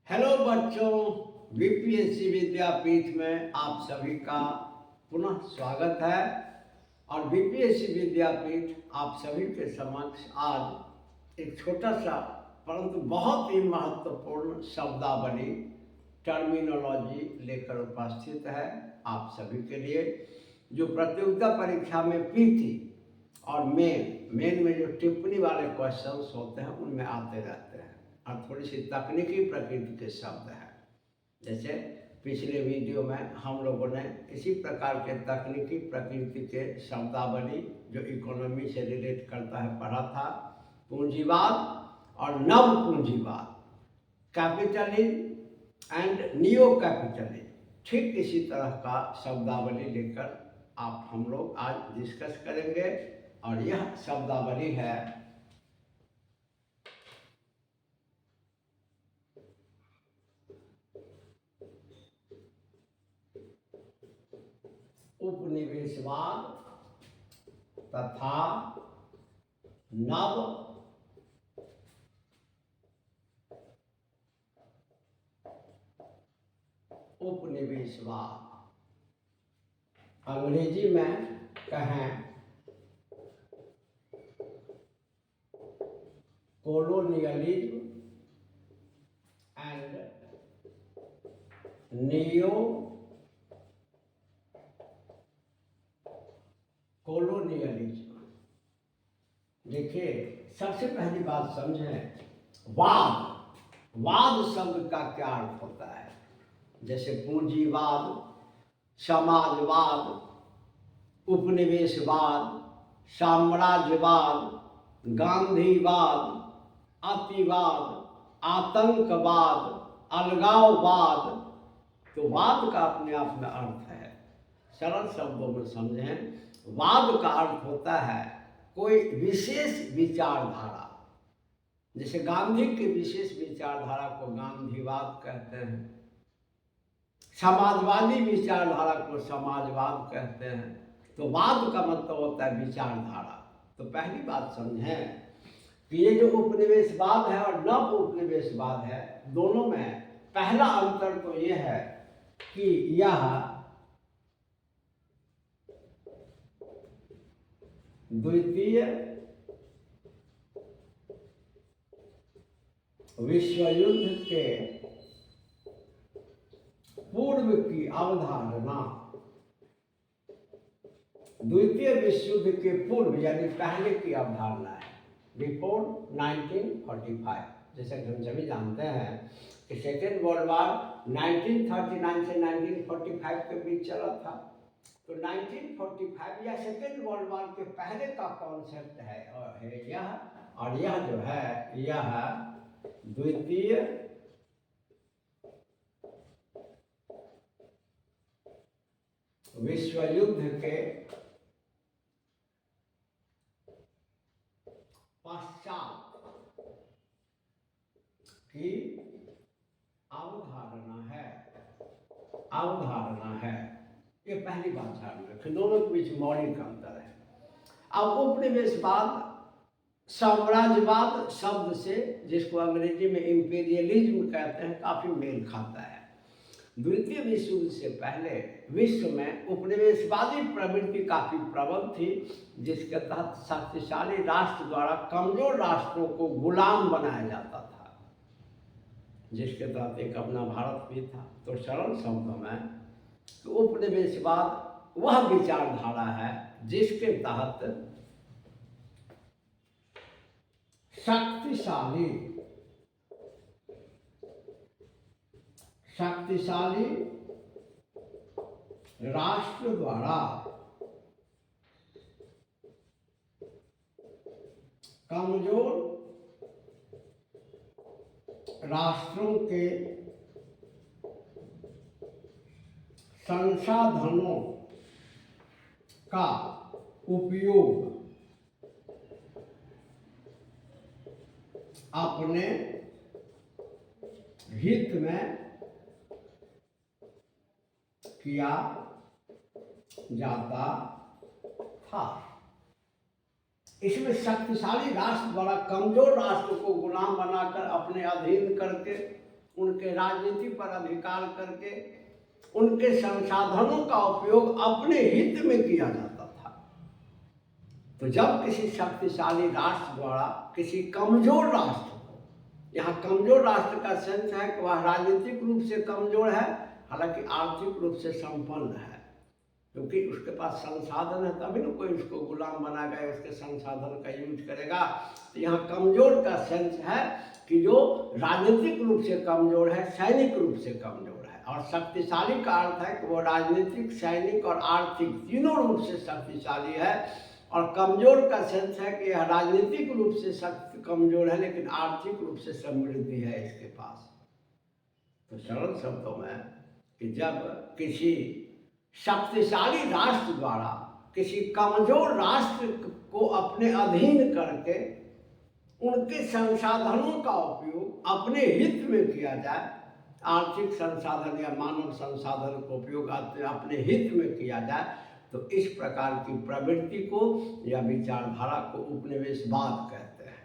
Hello बच्चों, BPSC विद्यापीठ में आप सभी का पुनः स्वागत है। और बीपीएससी विद्यापीठ आप सभी के समक्ष आज एक छोटा सा परंतु बहुत ही महत्वपूर्ण शब्दावली टर्मिनोलॉजी लेकर उपस्थित है आप सभी के लिए, जो प्रतियोगिता परीक्षा में पीटी और मेन में जो टिप्पणी वाले क्वेश्चंस होते हैं उनमें आते रहते हैं और थोड़ी सी तकनीकी प्रकृति के शब्द हैं। जैसे पिछले वीडियो में हम लोगों ने इसी प्रकार के तकनीकी प्रकृति के शब्दावली जो इकोनॉमी से रिलेट करता है पढ़ा था। पूंजीवाद और नव पूंजीवाद, कैपिटलिज्म एंड नियो कैपिटलिज्म, ठीक इसी तरह का शब्दावली लेकर आप हम लोग आज डिस्कस करेंगे। और यह शब्दावली है उपनिवेशवाद तथा नव उपनिवेशवाद। अंग्रेजी में कहें कोलोनियलिज्म एंड नियो कोलोनियलिज्म। देखिए, सबसे पहली बात समझें, वाद शब्द का क्या अर्थ होता है। जैसे पूंजीवाद, समाजवाद, उपनिवेशवाद, साम्राज्यवाद, गांधीवाद, अतिवाद, आतंकवाद, अलगाववाद। तो वाद का अपने आप में अर्थ है। सरल शब्दों में समझें, वाद का अर्थ होता है कोई विशेष विचारधारा। जैसे गांधी की विशेष विचारधारा को गांधीवाद कहते हैं, समाजवादी विचारधारा को समाजवाद कहते हैं। तो वाद का मतलब होता है विचारधारा। तो पहली बात समझें कि ये जो उपनिवेशवाद है और नव उपनिवेशवाद है, दोनों में पहला अंतर तो ये है कि यह द्वितीय विश्व युद्ध के पूर्व की अवधारणा, द्वितीय विश्व युद्ध के पूर्व यानी पहले की अवधारणा है, बिफोर 1945। जैसे हम सभी जानते हैं कि सेकेंड वर्ल्ड वार 1939 से 1945 के बीच चला था। तो 1945 या सेकेंड वर्ल्ड वार के पहले का कॉन्सेप्ट है यह, और यह जो है यह द्वितीय विश्व युद्ध के पश्चात की अवधारणा है। ये पहली बात ध्यान रखें, दोनों के बीच मौलिक अंतर है। अब उपनिवेशवाद साम्राज्यवाद शब्द से, जिसको अंग्रेजी में इंपीरियलिज्म कहते हैं, काफी मेल खाता है। द्वितीय विश्व युद्ध से पहले विश्व में उपनिवेशवादी प्रवृत्ति काफी प्रबल थी, जिसके तहत शक्तिशाली राष्ट्र द्वारा कमजोर राष्ट्रों को गुलाम बनाया जाता था, जिसके तहत एक अपना भारत भी था। तो सरल शब्दों में तो उपनिवेशवाद वह विचारधारा है जिसके तहत शक्तिशाली राष्ट्र द्वारा कमजोर राष्ट्रों के संसाधनों का उपयोग अपने हित में किया जाता था। इसमें शक्तिशाली राष्ट्र द्वारा कमजोर राष्ट्र को गुलाम बनाकर अपने अधीन करके उनके राजनीति पर अधिकार करके उनके संसाधनों का उपयोग अपने हित में किया जाता था। तो जब किसी शक्तिशाली राष्ट्र द्वारा किसी कमजोर राष्ट्र को, यहाँ कमजोर राष्ट्र का सेंस है कि वह राजनीतिक रूप से कमजोर है, हालांकि आर्थिक रूप से संपन्न है, क्योंकि उसके पास संसाधन है, तभी ना कोई उसको गुलाम बनाएगा, उसके संसाधन का यूज करेगा। तो यहाँ कमजोर का सेंस है कि जो राजनीतिक रूप से कमजोर है, सैनिक रूप से कमजोर है, और शक्तिशाली का अर्थ है कि वो राजनीतिक, सैनिक और आर्थिक तीनों रूप से शक्तिशाली है। और कमजोर का सेंस है कि यह राजनीतिक रूप से शक्ति कमजोर है लेकिन आर्थिक रूप से समृद्धि है इसके पास। तो सरल शब्दों में कि जब किसी शक्तिशाली राष्ट्र द्वारा किसी कमजोर राष्ट्र को अपने अधीन करके उनके संसाधनों का उपयोग अपने हित में किया जाए, आर्थिक संसाधन या मानव संसाधन का उपयोग अपने हित में किया जाए, तो इस प्रकार की प्रवृत्ति को या विचारधारा को उपनिवेशवाद कहते हैं।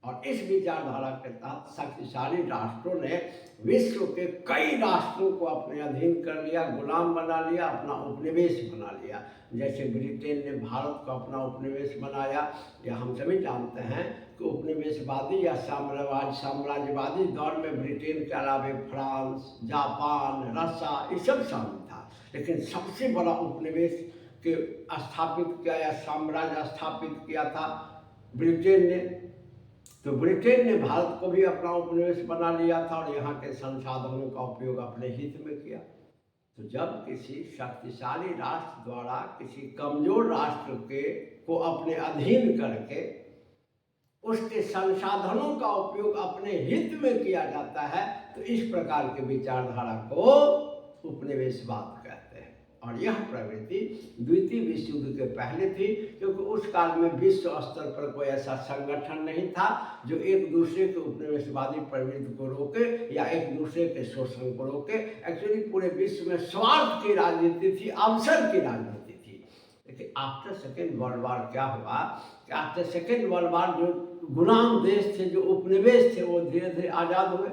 और इस विचारधारा के तहत शक्तिशाली राष्ट्रों ने विश्व के कई राष्ट्रों को अपने अधीन कर लिया, गुलाम बना लिया, अपना उपनिवेश बना लिया। जैसे ब्रिटेन ने भारत को अपना उपनिवेश बनाया, या हम सभी जानते हैं कि उपनिवेशवादी या साम्राज्यवादी दौर में ब्रिटेन के अलावा फ्रांस, जापान, रशिया ये सब शामिल था, लेकिन सबसे बड़ा उपनिवेश के स्थापित किया या साम्राज्य स्थापित किया था ब्रिटेन ने। तो ब्रिटेन ने भारत को भी अपना उपनिवेश बना लिया था और यहाँ के संसाधनों का उपयोग अपने हित में किया। तो जब किसी शक्तिशाली राष्ट्र द्वारा किसी कमजोर राष्ट्र को अपने अधीन करके उसके संसाधनों का उपयोग अपने हित में किया जाता है, तो इस प्रकार के विचारधारा को उपनिवेशवाद कहते हैं। और यह प्रवृत्ति द्वितीय विश्व युद्ध के पहले थी, क्योंकि उस काल में विश्व स्तर पर कोई ऐसा संगठन नहीं था जो एक दूसरे के उपनिवेशवादी प्रवृत्ति को रोके या एक दूसरे के शोषण को रोके। एक्चुअली पूरे विश्व में स्वार्थ की राजनीति थी, अवसर की राजनीति थी। लेकिन आफ्टर सेकेंड वर्ल्ड वॉर क्या हुआ कि आफ्टर सेकेंड वर्ल्ड वॉर जो गुलाम देश थे, जो उपनिवेश थे, वो धीरे धीरे आज़ाद हुए।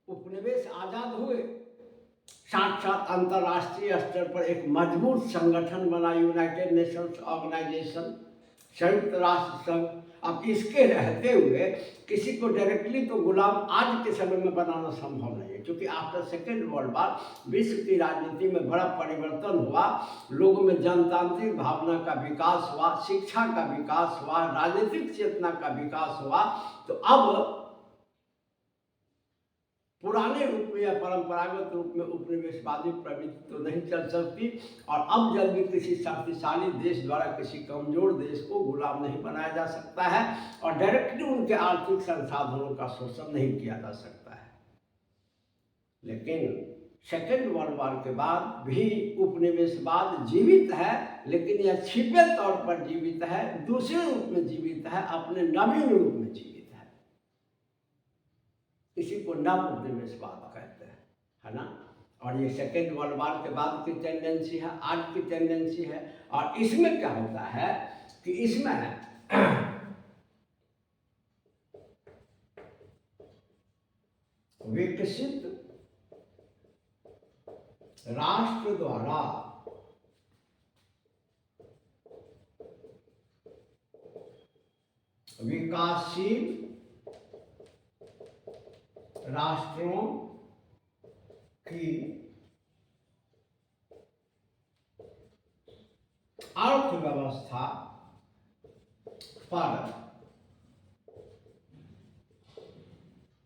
उपनिवेश आज़ाद हुए, साथ साथ अंतर्राष्ट्रीय स्तर पर एक मजबूत संगठन बना, यूनाइटेड नेशंस ऑर्गेनाइजेशन, संयुक्त राष्ट्र संघ। अब इसके रहते हुए किसी को डायरेक्टली तो गुलाम आज के समय में बनाना संभव नहीं है, क्योंकि आफ्टर सेकेंड वर्ल्ड वॉर विश्व की राजनीति में बड़ा परिवर्तन हुआ, लोगों में जनतांत्रिक भावना का विकास हुआ, शिक्षा का विकास हुआ, राजनीतिक चेतना का विकास हुआ। तो अब पुराने रूप में या परंपरागत रूप में उपनिवेशवादी प्रवृत्ति तो नहीं चल सकती। और अब जब भी किसी शक्तिशाली देश द्वारा किसी कमजोर देश को गुलाम नहीं बनाया जा सकता है और डायरेक्टली उनके आर्थिक संसाधनों का शोषण नहीं किया जा सकता है। लेकिन सेकेंड वर्ल्ड वॉर के बाद भी उपनिवेशवाद जीवित है, लेकिन यह छिपे तौर पर जीवित है, दूसरे रूप में जीवित है, अपने नवीन रूप में जीवित है। इसी को नव उपनिवेशवाद कहते हैं, है ना। और ये सेकेंड वर्ल्ड वॉर के बाद की टेंडेंसी है, आज की टेंडेंसी है। और इसमें क्या होता है कि इसमें विकसित राष्ट्र द्वारा विकासशील राष्ट्रों की अर्थव्यवस्था पर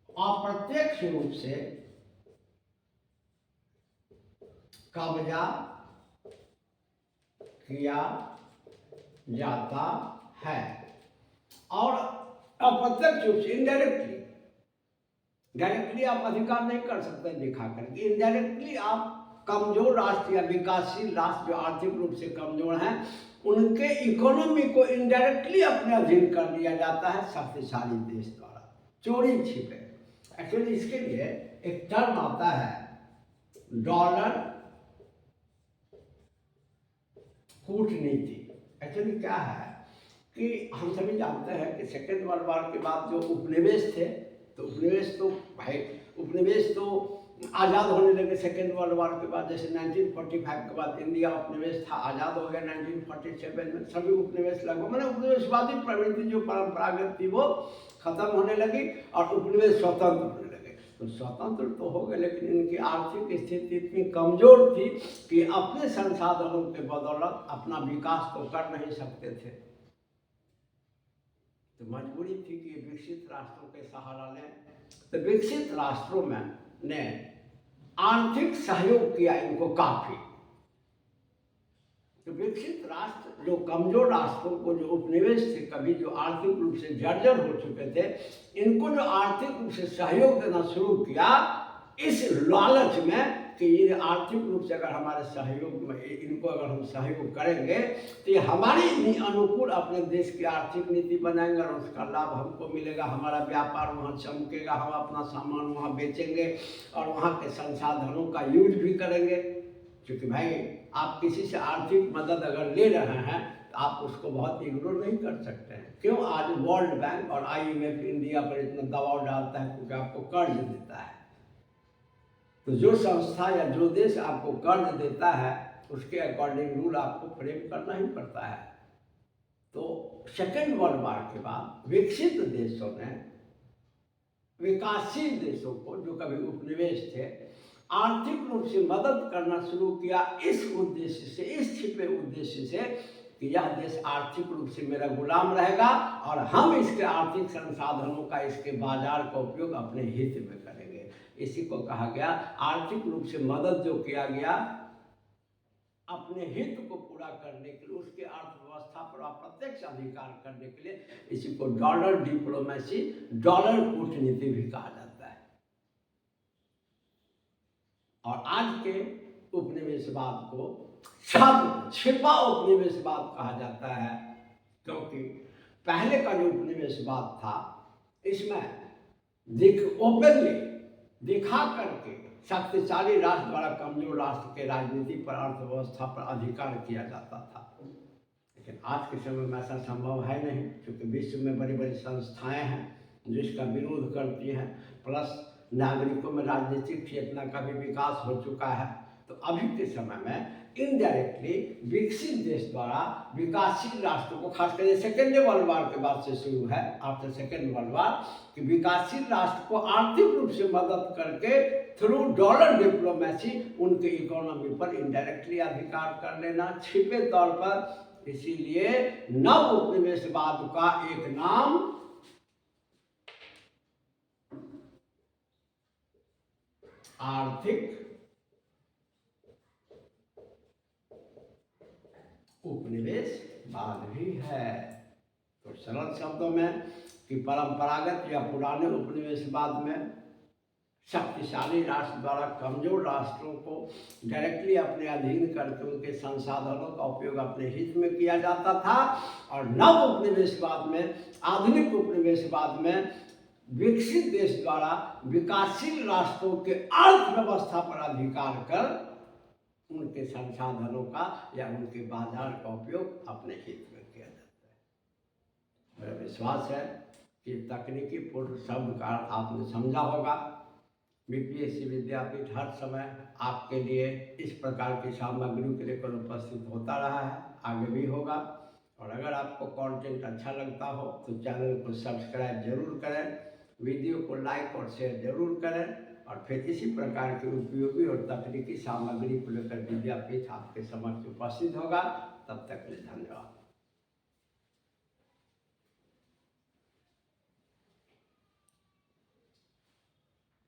अप्रत्यक्ष रूप से कब्जा किया जाता है। और अप्रत्यक्ष रूप से, इनडायरेक्टली, डायरेक्टली आप अधिकार नहीं कर सकते दिखा करके, इनडायरेक्टली आप कमजोर राष्ट्र या विकासशील राष्ट्र जो आर्थिक रूप से कमजोर हैं उनके इकोनॉमी को इनडायरेक्टली अपने अधीन कर लिया जाता है शक्तिशाली देश द्वारा, चोरी छिपे। एक्चुअली इसके लिए एक टर्म आता है डॉलर कूटनीति। एक्चुअली क्या है कि हम सभी जानते हैं कि सेकेंड वर्ल्ड वॉर के बाद जो उपनिवेश थे, तो उपनिवेश तो भाई, उपनिवेश तो आज़ाद होने लगे सेकेंड वर्ल्ड वॉर के बाद। जैसे 1945 के बाद इंडिया उपनिवेश था, आज़ाद हो गया 1947 में, सभी उपनिवेश लगभग, मैंने उपनिवेशवादी प्रवृत्ति जो परंपरागत थी वो खत्म होने लगी और उपनिवेश स्वतंत्र होने लगे। तो स्वतंत्र तो हो गए, लेकिन इनकी आर्थिक स्थिति इतनी कमजोर थी कि अपने संसाधनों के बदौलत अपना विकास तो कर नहीं सकते थे। तो मजबूरी थी कि विकसित राष्ट्रों के सहारा लें। तो विकसित राष्ट्रों में ने आर्थिक सहयोग किया इनको काफी। तो विकसित राष्ट्र जो कमजोर राष्ट्रों को, जो उपनिवेश थे कभी जो आर्थिक रूप से जर्जर हो चुके थे, इनको जो आर्थिक रूप से सहयोग देना शुरू किया इस लालच में कि ये आर्थिक रूप से अगर हमारे सहयोग में इनको अगर हम सहयोग करेंगे तो ये हमारी अनुकूल अपने देश की आर्थिक नीति बनाएंगे और उसका लाभ हमको मिलेगा, हमारा व्यापार वहाँ चमकेगा, हम अपना सामान वहाँ बेचेंगे और वहाँ के संसाधनों का यूज भी करेंगे। क्योंकि भाई आप किसी से आर्थिक मदद अगर ले रहे हैं तो आप उसको बहुत इग्नोर नहीं कर सकते हैं। क्यों? आज वर्ल्ड बैंक और IMF इंडिया पर इतना दबाव डालता है क्योंकि आपको कर्ज देता है। तो जो संस्था या जो देश आपको कर्ज देता है उसके अकॉर्डिंग रूल आपको फ्रेम करना ही पड़ता है। तो सेकेंड वर्ल्ड वॉर के बाद विकसित देशों ने विकासशील देशों को, जो कभी उपनिवेश थे, आर्थिक रूप से मदद करना शुरू किया इस उद्देश्य से, इस छिपे उद्देश्य से कि यह देश आर्थिक रूप से मेरा गुलाम रहेगा और हम इसके आर्थिक संसाधनों का, इसके बाजार का उपयोग अपने हित में करेंगे। इसी को कहा गया आर्थिक रूप से मदद जो किया गया अपने हित को पूरा करने के लिए, उसके अर्थव्यवस्था पर अप्रत्यक्ष अधिकार करने के लिए, इसी को डॉलर डिप्लोमेसी, डॉलर कूटनीति भी कहा जाता है। और आज के उपनिवेशवाद को शब्द छिपा उपनिवेशवाद कहा जाता है, क्योंकि पहले का जो उपनिवेशवाद था इसमें ओपनली दिखा करके शक्तिशाली राष्ट्र द्वारा कमजोर राष्ट्र के राजनीति पर, अर्थव्यवस्था पर अधिकार किया जाता था। लेकिन आज के समय में ऐसा संभव है नहीं, क्योंकि विश्व में बड़ी बड़ी संस्थाएं हैं जो इसका विरोध करती हैं, प्लस नागरिकों में राजनीतिक चेतना का भी विकास हो चुका है। तो अभी के समय में इनडायरेक्टली विकसित देश द्वारा विकासशील राष्ट्रों को, खासकर सेकेंड वर्ल्ड वॉर के बाद से शुरू है, आफ्टर सेकेंड वर्ल्ड वॉर, कि विकासशील राष्ट्र को आर्थिक रूप से मदद करके थ्रू डॉलर डिप्लोमेसी उनके इकोनॉमी पर इनडायरेक्टली अधिकार कर लेना छिपे तौर पर। इसीलिए नव उपनिवेशवाद का एक नाम आर्थिक उपनिवेशवाद भी है। तो सरल शब्दों में कि परंपरागत या पुराने उपनिवेशवाद में शक्तिशाली राष्ट्र द्वारा कमजोर राष्ट्रों को डायरेक्टली अपने अधीन करके उनके संसाधनों का उपयोग अपने हित में किया जाता था, और नव उपनिवेशवाद में, आधुनिक उपनिवेशवाद में विकसित देश द्वारा विकासशील राष्ट्रों के अर्थव्यवस्था पर अधिकार कर उनके संसाधनों का या उनके बाजार का उपयोग अपने हित में किया जाता है। मेरा विश्वास है कि तकनीकी पूर्ण शब्द का अर्थ आपने समझा होगा। BPSC विद्यापीठ हर समय आपके लिए इस प्रकार की सामग्री के लेकर उपस्थित होता रहा है, आगे भी होगा। और अगर आपको कंटेंट अच्छा लगता हो तो चैनल को सब्सक्राइब जरूर करें, वीडियो को लाइक और शेयर जरूर करें, और फिर इसी प्रकार की उपयोगी और तकनीकी सामग्री को लेकर विद्यापीठ आपके समक्ष उपस्थित होगा। तब तक के लिए धन्यवाद।